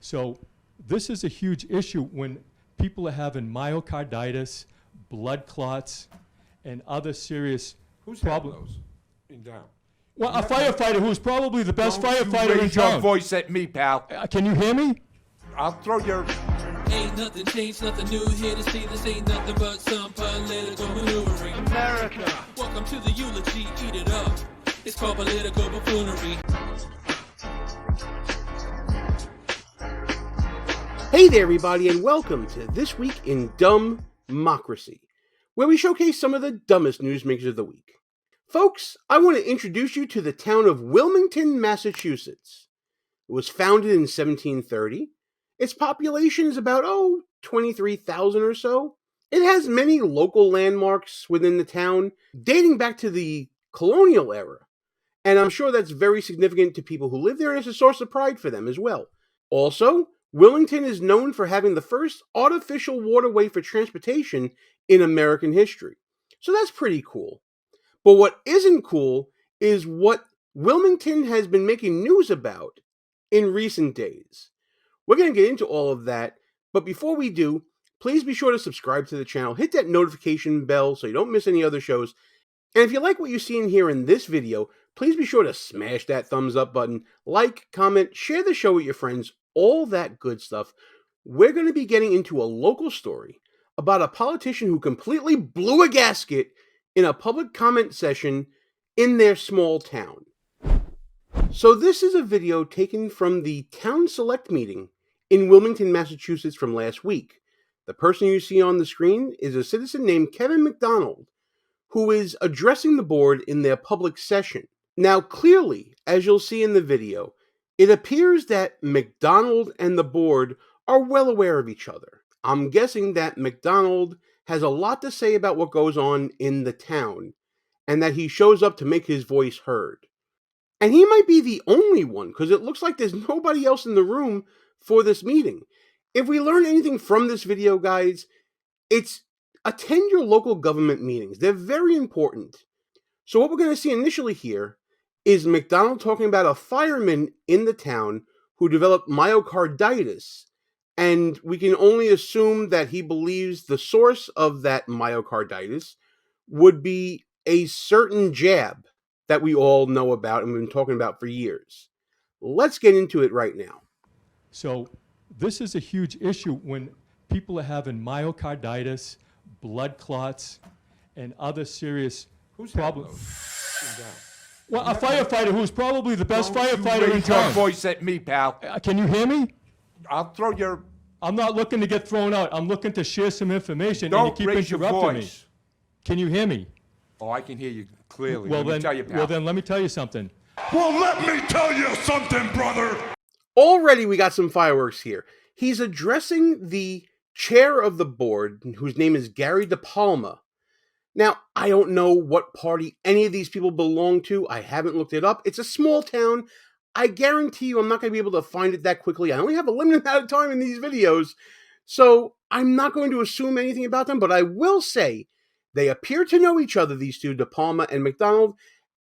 So this is a huge issue when people are having myocarditis, blood clots, and other serious problems. In town? Well, a firefighter who's probably the best Don't firefighter you in raise your town. voice at me, pal. Can you hear me? I'll throw your... Ain't nothing changed, nothing new here to see. This ain't nothing but some political maneuvering. America. Welcome to the eulogy, eat it up. It's called political buffoonery. Hey there, everybody, and welcome to This Week in DUMBmocracy, where we showcase some of the dumbest newsmakers of the week. Folks, I want to introduce you to the town of Wilmington, Massachusetts. It was founded in 1730. Its population is about, 23,000 or so. It has many local landmarks within the town, dating back to the colonial era. And I'm sure that's very significant to people who live there, and it's a source of pride for them as well. Also, Wilmington is known for having the first artificial waterway for transportation in American history. So that's pretty cool. But what isn't cool is what Wilmington has been making news about in recent days. We're going to get into all of that, but before we do, please be sure to subscribe to the channel, hit that notification bell so you don't miss any other shows, and if you like what you see and hear in this video, please be sure to smash that thumbs up button, like, comment, share the show with your friends, all that good stuff. We're going to be getting into a local story about a politician who completely blew a gasket in a public comment session in their small town. So this is a video taken from the Town Select meeting in Wilmington, Massachusetts from last week. The person you see on the screen is a citizen named Kevin McDonald, who is addressing the board in their public session. Now, clearly, as you'll see in the video, it appears that McDonald and the board are well aware of each other. I'm guessing that McDonald has a lot to say about what goes on in the town, and that he shows up to make his voice heard. And he might be the only one, because it looks like there's nobody else in the room for this meeting. If we learn anything from this video, guys, it's attend your local government meetings. They're very important. So what we're going to see initially here is McDonald talking about a fireman in the town who developed myocarditis, and we can only assume that he believes the source of that myocarditis would be a certain jab that we all know about and we've been talking about for years. Let's get into it right now. So this is a huge issue when people are having myocarditis, blood clots, and other serious problems. Well, a firefighter who's probably the best firefighter in Raise your town. voice at me, pal. Can you hear me? I'll throw your... I'm not looking to get thrown out. I'm looking to share some information, and Don't you keep raise your interrupting me. voice. Can you hear me? Oh, I can hear you clearly. Well, Let me tell you, pal. well, then let me tell you something. Well, let me tell you something, brother. Already we got some fireworks here. He's addressing the chair of the board, whose name is Gary DePalma. Now, I don't know what party any of these people belong to. I haven't looked it up. It's a small town. I guarantee you I'm not going to be able to find it that quickly. I only have a limited amount of time in these videos, so I'm not going to assume anything about them, but I will say they appear to know each other, these two, DePalma and McDonald,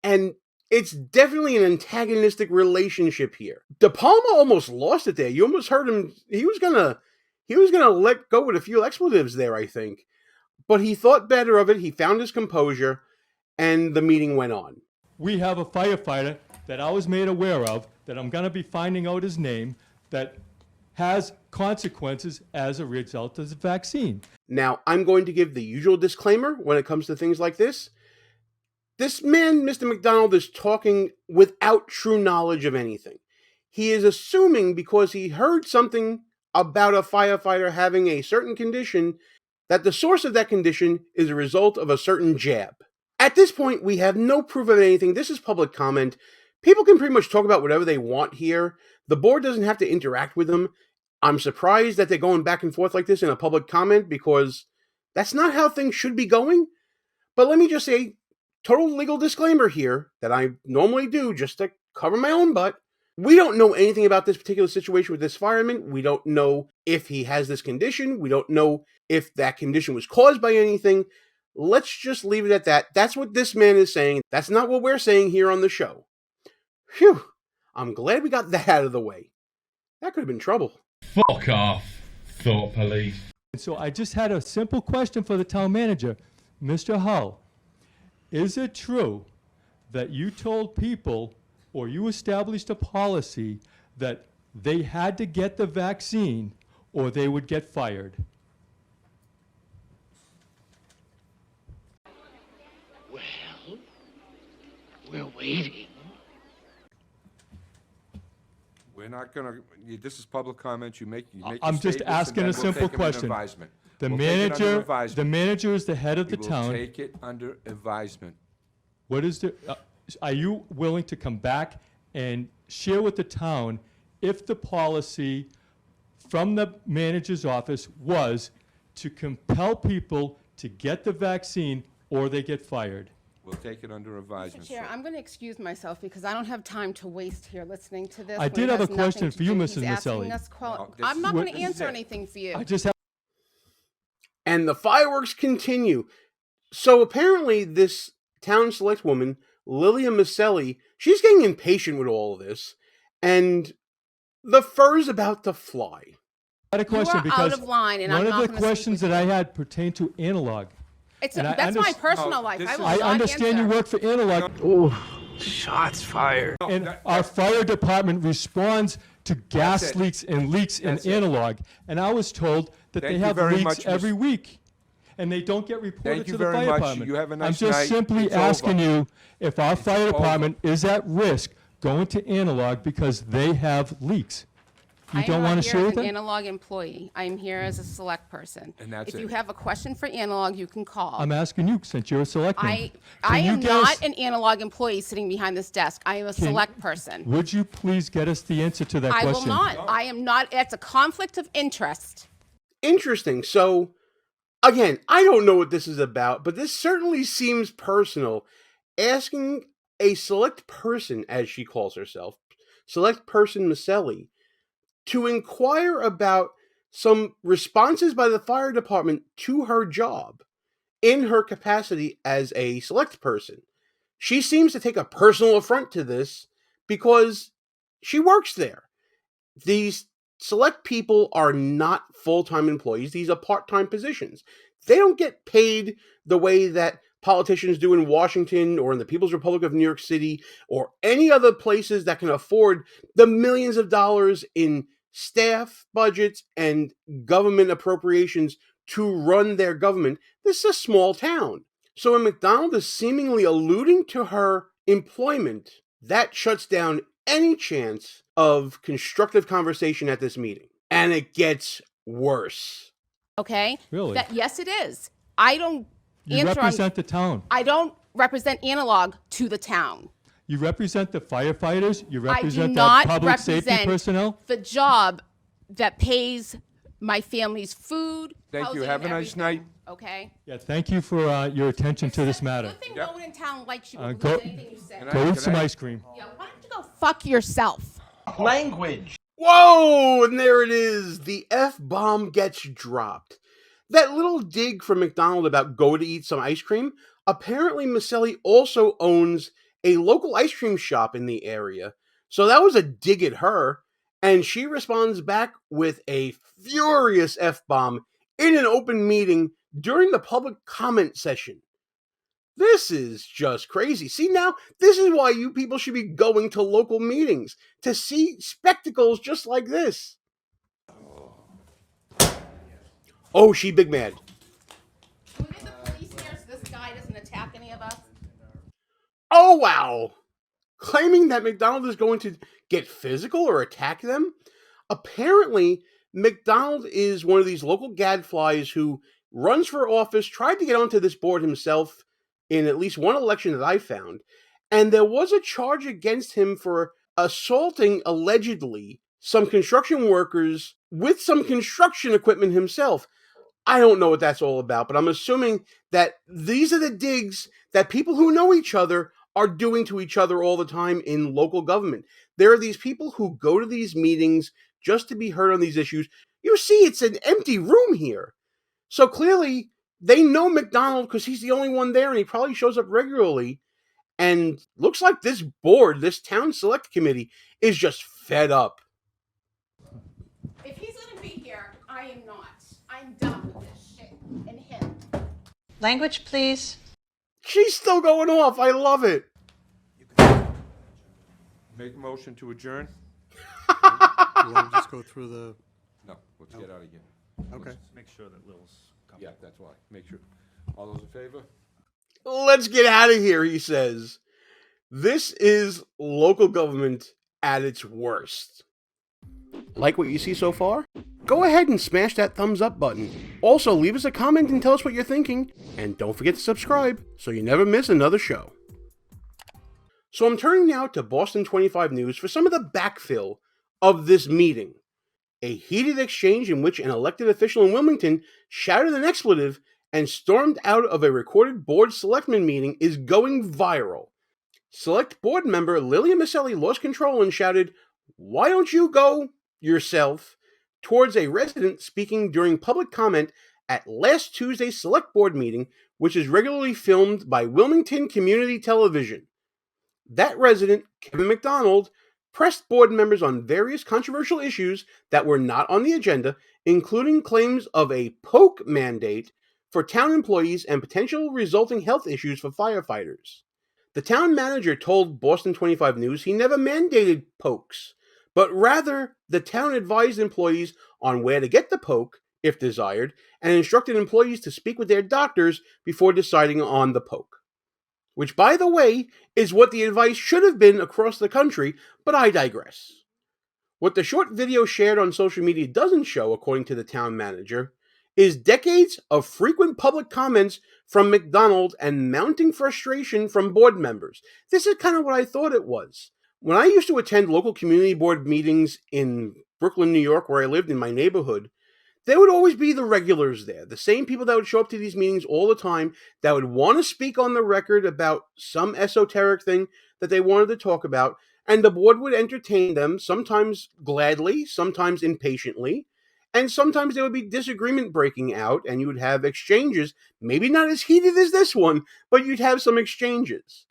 and it's definitely an antagonistic relationship here. DePalma almost lost it there. You almost heard him. He was gonna let go with a few expletives there, I think. But he thought better of it. He found his composure, and the meeting went on. We have a firefighter that I was made aware of, that I'm going to be finding out his name, that has consequences as a result of the vaccine. Now, I'm going to give the usual disclaimer when it comes to things like this. This man, Mr. McDonald, is talking without true knowledge of anything. He is assuming because he heard something about a firefighter having a certain condition that the source of that condition is a result of a certain jab. At this point, we have no proof of anything. This is public comment. People can pretty much talk about whatever they want here. The board doesn't have to interact with them. I'm surprised that they're going back and forth like this in a public comment because that's not how things should be going. But let me just say, total legal disclaimer here that I normally do just to cover my own butt. We don't know anything about this particular situation with this fireman. We don't know if he has this condition. We don't know if that condition was caused by anything. Let's just leave it at that. That's what this man is saying. That's not what we're saying here on the show. Phew. I'm glad we got that out of the way. That could have been trouble. Fuck off, thought police. And so I just had a simple question for the town manager. Mr. Hull, is it true that you told people, or you established a policy, that they had to get the vaccine or they would get fired? Well, we're waiting. We're not gonna, this is public comment, you make your I'm just statements, and asking then a we'll simple take 'em under question. advisement. The We'll take it under manager, advisement. the manager is the head of the We will town. take it under advisement. What is the, are you willing to come back and share with the town if the policy from the manager's office was to compel people to get the vaccine or they get fired? We'll take it under advisement, Chair, sir. I'm going to excuse myself because I don't have time to waste here listening to this. I when did it have a has nothing question to for you, do. Mrs. He's asking Maselli. us No, this I'm not is- going to this is answer it. anything for you. I just have, And the fireworks continue. So apparently this town select woman, Lilia Maselli, she's getting impatient with all of this. And the fur's about to fly. I had a question are because out of line, and one I'm of not the gonna speak questions with that I you. had pertained to analog. It's and I that's my underst- personal No, life. this I is- will I not understand you answer. work for analog, Shots fired. and our fire department responds to gas That's it. leaks and leaks in That's it. analog. And I was told that Thank they you have very leaks much, every Ms. week. And they don't get reported Thank you to the very fire much. department. You have a nice I'm just night. simply It's asking over. you if our fire over. department is at risk going to analog because they have leaks. You I don't am want not to here share as with an them? analog employee. I'm here as a select person. And that's if you it. have a question for analog, you can call. I'm asking you since you're a selectman. I Can you am get us- not an analog employee sitting behind this desk. I am a select person. Would you please get us the answer to that I question? will not. I am not. It's a conflict of interest. Interesting. So, again, I don't know what this is about, but this certainly seems personal. Asking a select person, as she calls herself, select person Maselli, to inquire about some responses by the fire department to her job in her capacity as a select person. She seems to take a personal affront to this because she works there. These select people are not full-time employees. These are part-time positions. They don't get paid the way that politicians do in Washington or in the People's Republic of New York City or any other places that can afford the millions of dollars in staff budgets and government appropriations to run their government. This is a small town. So when McDonald is seemingly alluding to her employment, that shuts down any chance of constructive conversation at this meeting. And it gets worse. Okay. Really? Yes, it is. I don't You answer. represent the town. I don't represent analog to the town. You represent the firefighters. You I do represent the not public safety represent personnel. the job that pays my family's food. Thank you. housing, Have a and nice everything. night. Okay. Yeah, thank you for your attention to this matter. Good thing Yep. no one in town likes you. Uh, Or go- believes anything you say. Good Go night. eat some night. ice cream. Yeah, why don't you go fuck yourself? Whoa! And there it is. The F-bomb gets dropped. That little dig from McDonald about go to eat some ice cream, apparently Maselli also owns a local ice cream shop in the area. So that was a dig at her. And she responds back with a furious F-bomb in an open meeting during the public comment session. This is just crazy. See, now, this is why you people should be going to local meetings, to see spectacles just like this. Oh, she big mad. Can we get the police here so this guy doesn't attack any of us? Oh, wow. Claiming that McDonald is going to get physical or attack them? Apparently, McDonald is one of these local gadflies who runs for office, tried to get onto this board himself in at least one election that I found, and there was a charge against him for assaulting, allegedly, some construction workers with some construction equipment himself. I don't know what that's all about, but I'm assuming that these are the digs that people who know each other are doing to each other all the time in local government. There are these people who go to these meetings just to be heard on these issues. You see, it's an empty room here. So clearly, they know McDonald because he's the only one there, and he probably shows up regularly. And looks like this board, this town select committee, is just fed up. here. I am not. I'm done with this shit and him. Language, please. She's still going off. I love it. Make a motion to adjourn? You want to just go through the... No, let's get out of here. Okay. Make sure that Lil's coming. Yeah, that's why. Make sure. All those in favor? Let's get out of here, he says. This is local government at its worst. Like what you see so far? Go ahead and smash that thumbs up button. Also, leave us a comment and tell us what you're thinking. And don't forget to subscribe so you never miss another show. So I'm turning now to Boston 25 News for some of the backfill of this meeting. A heated exchange in which an elected official in Wilmington shouted an expletive and stormed out of a recorded board selectman meeting is going viral. Select board member Lilia Maselli lost control and shouted, "Why don't you go yourself?" towards a resident speaking during public comment at last Tuesday's select board meeting, which is regularly filmed by Wilmington Community Television. That resident, Kevin McDonald, pressed board members on various controversial issues that were not on the agenda, including claims of a poke mandate for town employees and potential resulting health issues for firefighters. The town manager told Boston 25 News he never mandated pokes, but rather the town advised employees on where to get the poke, if desired, and instructed employees to speak with their doctors before deciding on the poke. Which, by the way, is what the advice should have been across the country, but I digress. What the short video shared on social media doesn't show, according to the town manager, is decades of frequent public comments from McDonald and mounting frustration from board members. This is kind of what I thought it was. When I used to attend local community board meetings in Brooklyn, New York, where I lived in my neighborhood, there would always be the regulars there, the same people that would show up to these meetings all the time, that would want to speak on the record about some esoteric thing that they wanted to talk about, and the board would entertain them, sometimes gladly, sometimes impatiently, and sometimes there would be disagreement breaking out, and you would have exchanges, maybe not as heated as this one, but you'd have some exchanges.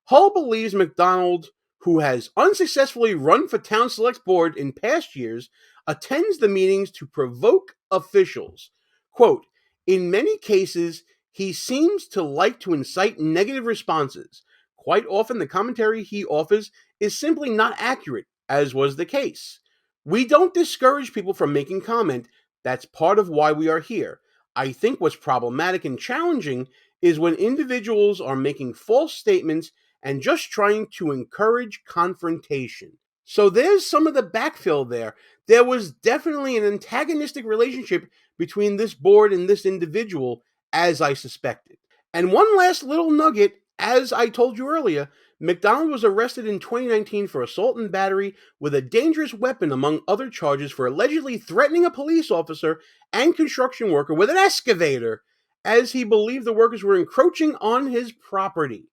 Hull believes McDonald, who has unsuccessfully run for town select board in past years, attends the meetings to provoke officials. Quote, "In many cases, he seems to like to incite negative responses. Quite often, the commentary he offers is simply not accurate, as was the case. We don't discourage people from making comment. That's part of why we are here. I think what's problematic and challenging is when individuals are making false statements and just trying to encourage confrontation." So there's some of the backfill there. There was definitely an antagonistic relationship between this board and this individual, as I suspected. And one last little nugget, as I told you earlier, McDonald was arrested in 2019 for assault and battery with a dangerous weapon, among other charges, for allegedly threatening a police officer and construction worker with an excavator, as he believed the workers were encroaching on his property.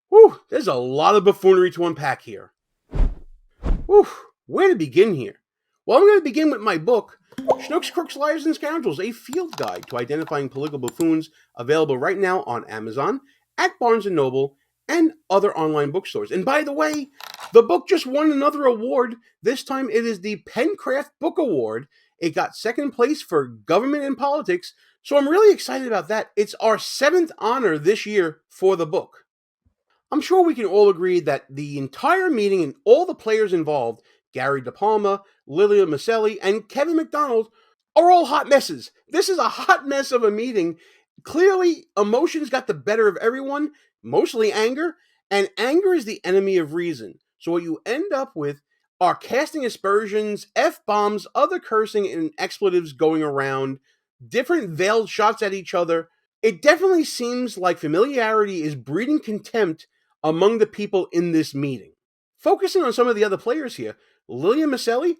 Whew, there's a lot of buffoonery to unpack here. Whew, where to begin here? Well, I'm going to begin with my book, Schnooks, Crooks, Liars, and Scoundrels, a field guide to identifying political buffoons, available right now on Amazon, at Barnes & Noble, and other online bookstores. And by the way, the book just won another award. This time it is the Pencraft Book Award. It got second place for government and politics, so I'm really excited about that. It's our 7th honor this year for the book. I'm sure we can all agree that the entire meeting and all the players involved, Gary DePalma, Lilia Maselli, and Kevin McDonald, are all hot messes. This is a hot mess of a meeting. Clearly, emotions got the better of everyone, mostly anger, and anger is the enemy of reason. So what you end up with are casting aspersions, F-bombs, other cursing, and expletives going around, different veiled shots at each other. It definitely seems like familiarity is breeding contempt among the people in this meeting. Focusing on some of the other players here, Lilia Maselli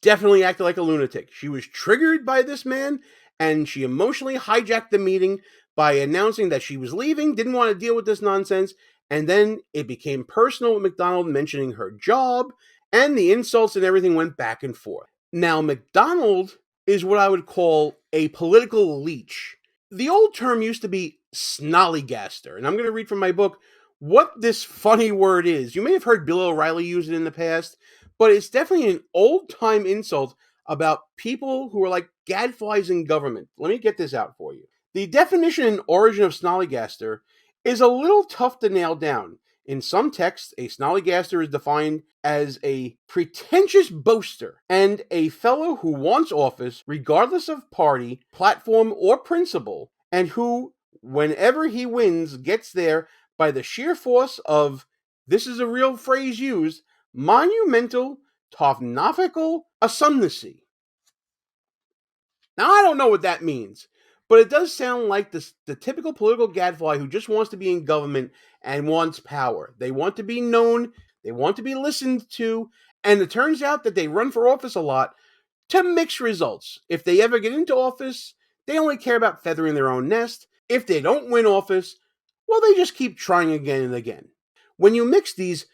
definitely acted like a lunatic. She was triggered by this man, and she emotionally hijacked the meeting by announcing that she was leaving, didn't want to deal with this nonsense, and then it became personal with McDonald mentioning her job, and the insults and everything went back and forth. Now, McDonald is what I would call a political leech. The old term used to be snollygaster, and I'm going to read from my book what this funny word is. You may have heard Bill O'Reilly use it in the past, but it's definitely an old-time insult about people who are like gadflies in government. Let me get this out for you. The definition and origin of snollygaster is a little tough to nail down. In some texts, a snollygaster is defined as a pretentious boaster and a fellow who wants office regardless of party, platform, or principle, and who, whenever he wins, gets there by the sheer force of, this is a real phrase used, monumental, topographical assumpnacy. Now, I don't know what that means, but it does sound like the typical political gadfly who just wants to be in government and wants power. They want to be known, they want to be listened to, and it turns out that they run for office a lot to mixed results. If they ever get into office, they only care about feathering their own nest. If they don't win office, well, they just keep trying again and again. When you mix these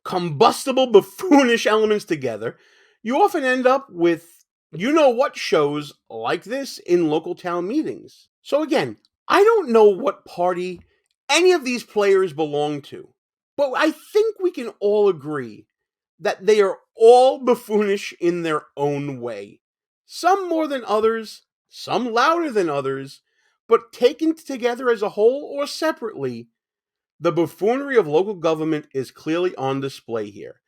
combustible, buffoonish elements together, you often end up with you-know-what shows like this in local town meetings. So again, I don't know what party any of these players belong to, but I think we can all agree that they are all buffoonish in their own way. Some more than others, some louder than others, but taken together as a whole or separately, the buffoonery of local government is clearly on display here.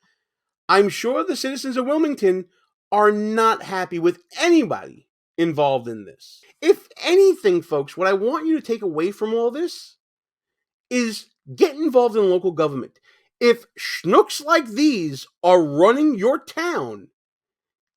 I'm sure the citizens of Wilmington are not happy with anybody involved in this. If anything, folks, what I want you to take away from all this is get involved in local government. If schnooks like these are running your town,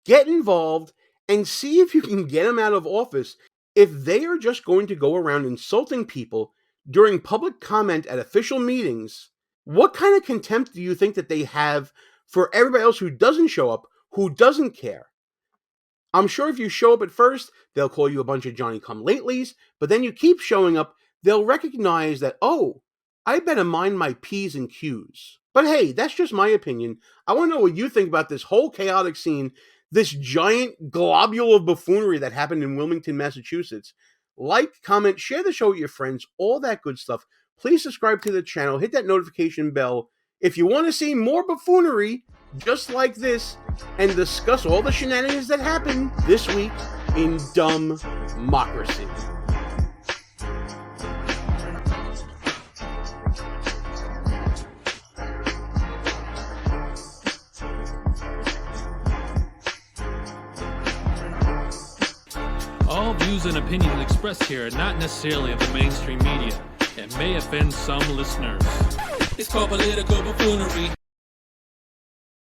get involved and see if you can get them out of office. If they are just going to go around insulting people during public comment at official meetings, what kind of contempt do you think that they have for everybody else who doesn't show up, who doesn't care? I'm sure if you show up at first, they'll call you a bunch of Johnny-come-latelys, but then you keep showing up, they'll recognize that, oh, I better mind my P's and Q's. But hey, that's just my opinion. I want to know what you think about this whole chaotic scene, this giant globule of buffoonery that happened in Wilmington, Massachusetts. Like, comment, share the show with your friends, all that good stuff. Please subscribe to the channel, hit that notification bell. If you want to see more buffoonery just like this and discuss all the shenanigans that happened this week in DUMBmocracy. All views and opinions expressed here are not necessarily of the mainstream media and may offend some listeners. It's called political buffoonery.